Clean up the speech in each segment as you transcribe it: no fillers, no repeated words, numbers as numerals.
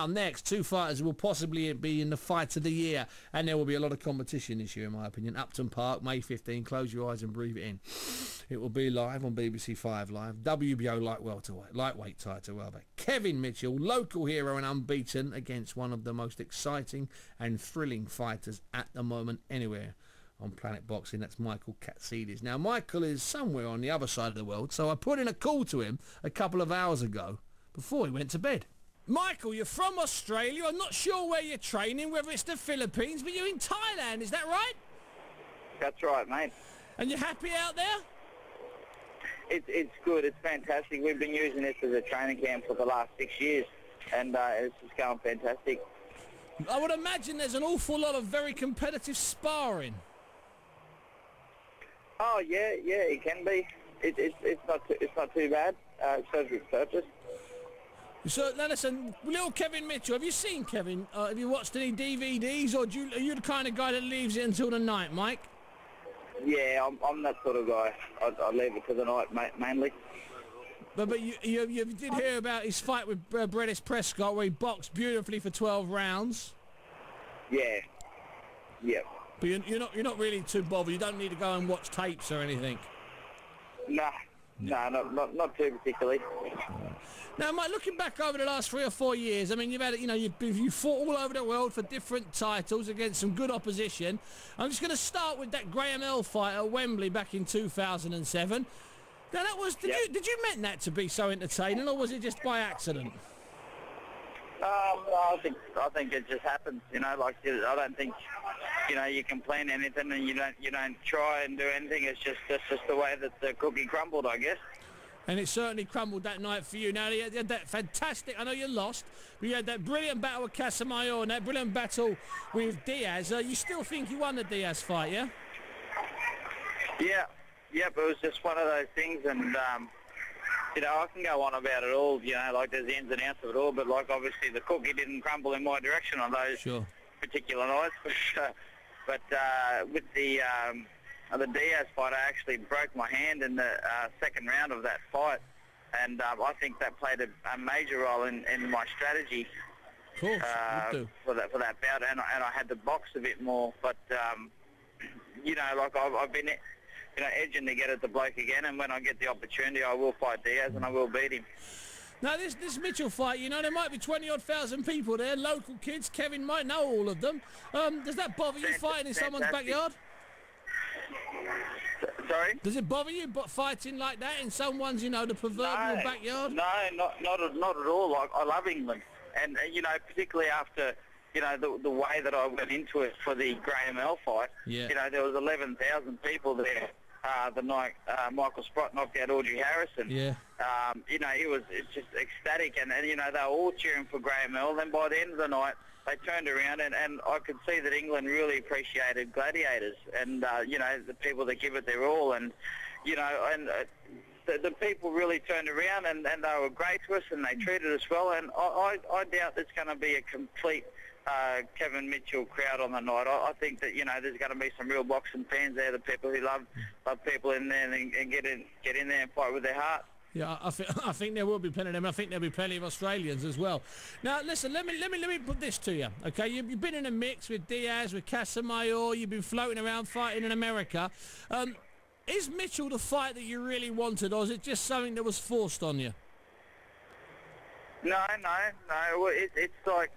Next, two fighters will possibly be in the fight of the year, and there will be a lot of competition this year, in my opinion. Upton Park, May 15. Close your eyes and breathe it in. It will be live on BBC 5 Live. WBO lightweight title, rather. Kevin Mitchell, local hero and unbeaten, against one of the most exciting and thrilling fighters at the moment anywhere on Planet Boxing. That's Michael Katsidis. Now, Michael is somewhere on the other side of the world, so I put in a call to him a couple of hours ago before he went to bed. Michael, you're from Australia. I'm not sure where you're training, whether it's the Philippines, but you're in Thailand, is that right? That's right, mate. And you're happy out there? It's good. It's fantastic. We've been using this as a training camp for the last 6 years, and it's just going fantastic. I would imagine there's an awful lot of very competitive sparring. Oh, yeah, it can be. It's not too bad. It serves its purpose. So, now listen, little Kevin Mitchell, have you seen Kevin? Have you watched any DVDs, or are you the kind of guy that leaves it until the night, Mike? Yeah, I'm that sort of guy. I leave it to the night, mainly. But you did hear about his fight with British Prescott, where he boxed beautifully for 12 rounds. Yeah. Yep. But you're not really too bothered. You don't need to go and watch tapes or anything. Nah. No, not too particularly. Now, Mike, looking back over the last 3 or 4 years, I mean, you've had, you fought all over the world for different titles against some good opposition. I'm just going to start with that Graham L fight at Wembley back in 2007. Now, that was did you meant that to be so entertaining, or was it just by accident? I think it just happens. Like I don't think you can plan anything, and you don't try and do anything. It's just the way that the cookie crumbled, I guess. And it certainly crumbled that night for you. Now, you had that fantastic, I know you lost, but you had that brilliant battle with Casamayor and that brilliant battle with Diaz. You still think you won the Diaz fight, yeah? Yeah, it was just one of those things, and I can go on about it all, like there's the ins and outs of it all, but like obviously the cookie didn't crumble in my direction on those particular nights. But with the Diaz fight, I actually broke my hand in the second round of that fight, and I think that played a major role in my strategy. Of course, for that bout, and I had to box a bit more, but like I've been edging to get at the bloke again, and when I get the opportunity, I will fight Diaz and I will beat him. Now, this Mitchell fight, there might be 20-odd thousand people there, local kids. Kevin might know all of them. Does that bother you, fighting in someone's backyard? Sorry? Does it bother you fighting like that in someone's, the proverbial backyard? No, not at all. Like, I love England, and particularly after the way that I went into it for the Graham L fight. Yeah. There was 11,000 people there the night Michael Sprott knocked out Audrey Harrison. Yeah. It's just ecstatic, and they were all cheering for Graham L. Then by the end of the night, they turned around, and I could see that England really appreciated gladiators, and the people that give it their all, and the people really turned around, and they were great to us, and they treated us well, and I doubt there's going to be a complete Kevin Mitchell crowd on the night. I think that there's going to be some real boxing fans there, the people who love people in there and get in there and fight with their heart. Yeah, I think there will be plenty of them. I think there'll be plenty of Australians as well. Now, listen, let me put this to you, okay? You've been in a mix with Diaz, with Casamayor. You've been floating around fighting in America. Is Mitchell the fight that you really wanted, or is it just something that was forced on you? No. It's like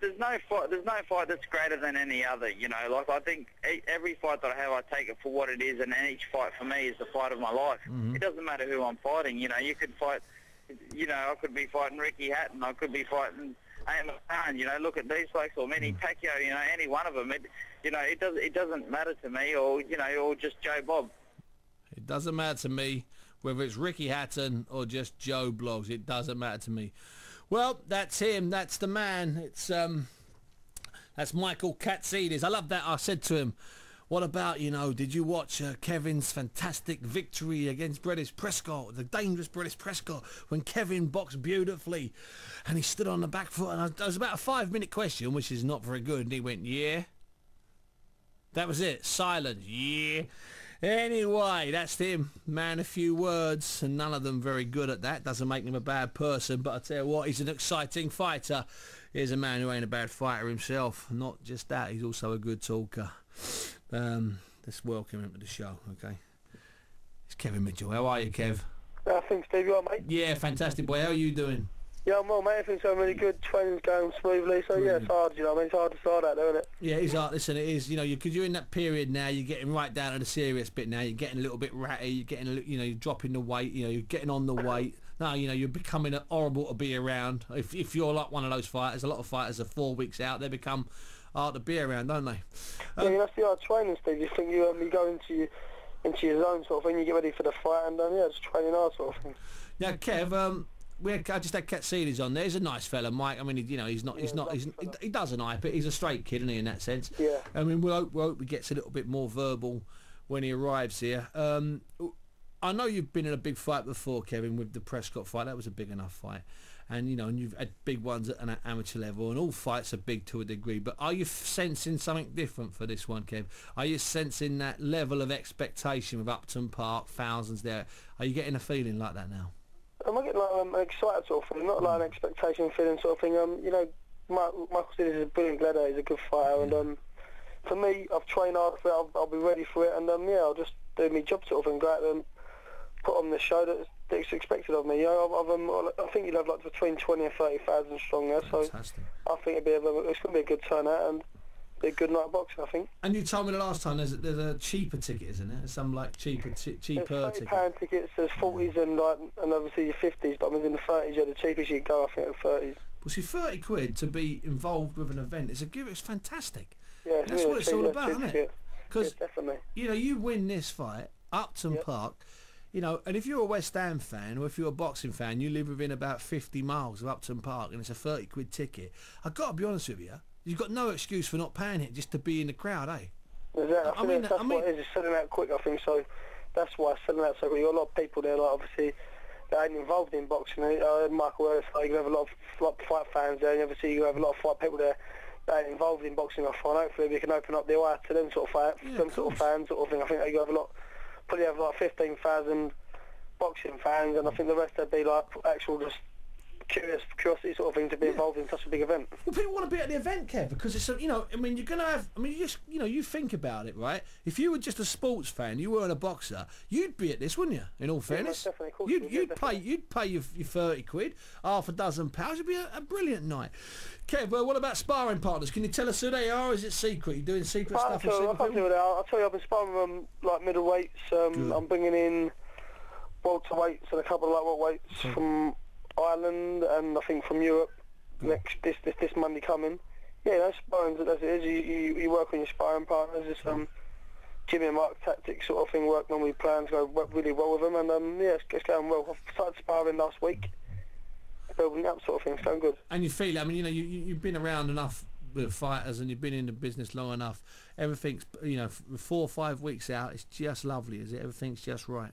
there's no fight that's greater than any other. Like I think every fight that I have, I take it for what it is, and each fight for me is the fight of my life. It doesn't matter who I'm fighting. You could fight. I could be fighting Ricky Hatton. I could be fighting Amos Khan. Look at these folks, or Manny Pacquiao. Any one of them. It doesn't matter to me, or or just Joe Bob. It doesn't matter to me whether it's Ricky Hatton or just Joe Bloggs. It doesn't matter to me. Well, that's him. That's the man. It's that's Michael Katsidis. I love that. I said to him, what about, did you watch Kevin's fantastic victory against British Prescott, the dangerous British Prescott, when Kevin boxed beautifully and he stood on the back foot? And it was about a 5-minute question, which is not very good. And he went, yeah. That was it. Silence. Yeah. Anyway, that's him. Man, a few words, and none of them very good at that. Doesn't make him a bad person, but I tell you what, he's an exciting fighter. Here's a man who ain't a bad fighter himself. Not just that, he's also a good talker. Let's welcome him to the show, okay? It's Kevin Mitchell. How are you, Kev? Thanks, Steve. You all right, mate? Yeah, fantastic, boy. How are you doing? Yeah, I'm well, mate. Everything's going really good. Training's going smoothly, so yeah, it's hard, you know what I mean? It's hard to start out there, isn't it? Yeah, it's hard. Listen, it is. You know, because you're in that period now. You're getting right down to the serious bit now. You're getting a little bit ratty. You're getting, you know, you're dropping the weight. You know, you're getting on the weight. Now, you know, you're becoming horrible to be around. If you're like one of those fighters, a lot of fighters are 4 weeks out. They become hard to be around, don't they? Yeah, that's the hard training, Steve. You think you go into your zone sort of thing. You get ready for the fight, and yeah, just training hard sort of thing. Now, Kev, I just had Katsidis on there. He's a nice fella, Mike. I mean, you know, he doesn't hype it. He's a straight kid, isn't he, in that sense? Yeah. I mean, we hope he gets a little bit more verbal when he arrives here. I know you've been in a big fight before, Kevin, with the Prescott fight. That was a big enough fight. And, you know, and you've had big ones at an amateur level, and all fights are big to a degree. But are you sensing something different for this one, Kev? Are you sensing that level of expectation with Upton Park, thousands there? Are you getting a feeling like that now? I'm getting like an excited sort of feeling, not like an expectation feeling sort of thing. You know, Michael Katsidis is a brilliant gladiator. He's a good fighter, and for me, I've trained hard for it. I'll be ready for it, and yeah, I'll just do my job sort of thing. Go out there and put on the show that's expected of me. You know, I think you'll have like between 20 and 30,000 strong there. So Fantastic. I think it's going to be a good turnout and be a good night of boxing, I think. And you told me the last time there's a cheaper ticket, isn't there? Some like cheaper There's ticket. £30 tickets. There's 40s and obviously your 50s. But I mean, in the 30s, yeah, the cheapest you can go, I think, at 30s. Well, see, 30 quid to be involved with an event it's fantastic. Yeah, that's what it's all about, isn't it? Because definitely. You know, you win this fight, Upton Park. You know, and if you're a West Ham fan or if you're a boxing fan, you live within about 50 miles of Upton Park, and it's a 30 quid ticket. I've got to be honest with you. You've got no excuse for not paying it just to be in the crowd, eh? Exactly. I mean, that's what it is. It's selling out quick, I think. So that's why it's selling out so quick. You've got a lot of people there, like obviously, that ain't involved in boxing. Michael Earth, like, you have a lot of fight fans there, and obviously you have a lot of fight people there that ain't involved in boxing. I find hopefully we can open up the eye to them sort of sort of fans sort of thing. I think you have probably have like 15,000 boxing fans, and I think the rest would be like actual just curiosity sort of thing to be involved in such a big event. Well, people want to be at the event, Kev, because it's you know, I mean, you're gonna have, I mean, you think about it, right? If you were just a sports fan, you weren't a boxer, you'd be at this, wouldn't you? In all fairness, you'd pay your 30 quid, half a dozen pounds. It'd be a brilliant night. Kev, what about sparring partners? Can you tell us who they are? Or is it secret? You're doing secret stuff? I can't do that. I'll tell you, I've been sparring with like middleweights. I'm bringing in welterweights and a couple of lightweights from Ireland and I think from Europe this Monday coming. Yeah, that's sparring as it is. You work on your sparring partners. It's Jimmy and Mark tactics sort of thing. Working on my plans, go really well with them, and yeah, it's going well. I've started sparring last week, building up sort of thing. It's going good. And you feel, I mean, you know, you've been around enough with fighters and you've been in the business long enough. Everything's, you know, 4 or 5 weeks out, it's just lovely, is it? Everything's just right.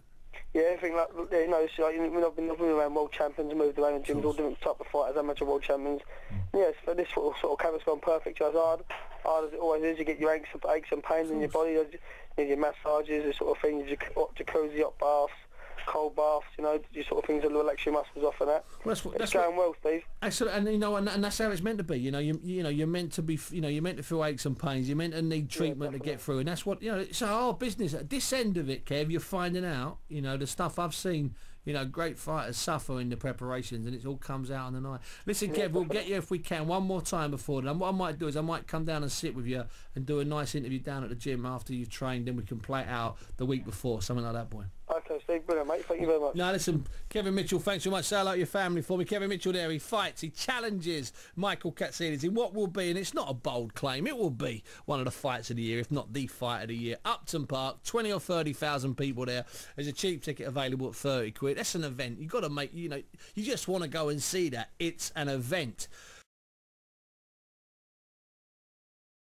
Yeah, everything like, you know, it's like, I've been around world champions, moved around in gyms, all different type of fighters, amateur world champions. Yes, for this sort of camp's gone perfect. It's hard as it always is. You get your aches and pains in your body. You need your massages, this sort of thing. You jacuzzi, hot baths, cold baths. You know, these sort of things that relax your muscles off and that. Well, it's going well, Steve. Excellent, and you know, and that's how it's meant to be. You know, you're meant to be. You know, you're meant to feel aches and pains. You're meant to need treatment to get through, and that's what, you know. It's our business. At this end of it, Kev, you're finding out. You know, the stuff I've seen. You know, great fighters suffer in the preparations, and it all comes out on the night. Listen, Kev, we'll get you if we can one more time before then. What I might do is I might come down and sit with you and do a nice interview down at the gym after you've trained, then we can play it out the week before, something like that, boy. Okay, Steve, brilliant, mate. Thank you very much. Now, listen, Kevin Mitchell, thanks so much. Say hello to your family for me. Kevin Mitchell there, he fights, he challenges Michael Katsidis in what will be, and it's not a bold claim, it will be one of the fights of the year, if not the fight of the year. Upton Park, 20 or 30,000 people there. There's a cheap ticket available at 30 quid. That's an event. You've got to make, you know, you just want to go and see that. It's an event.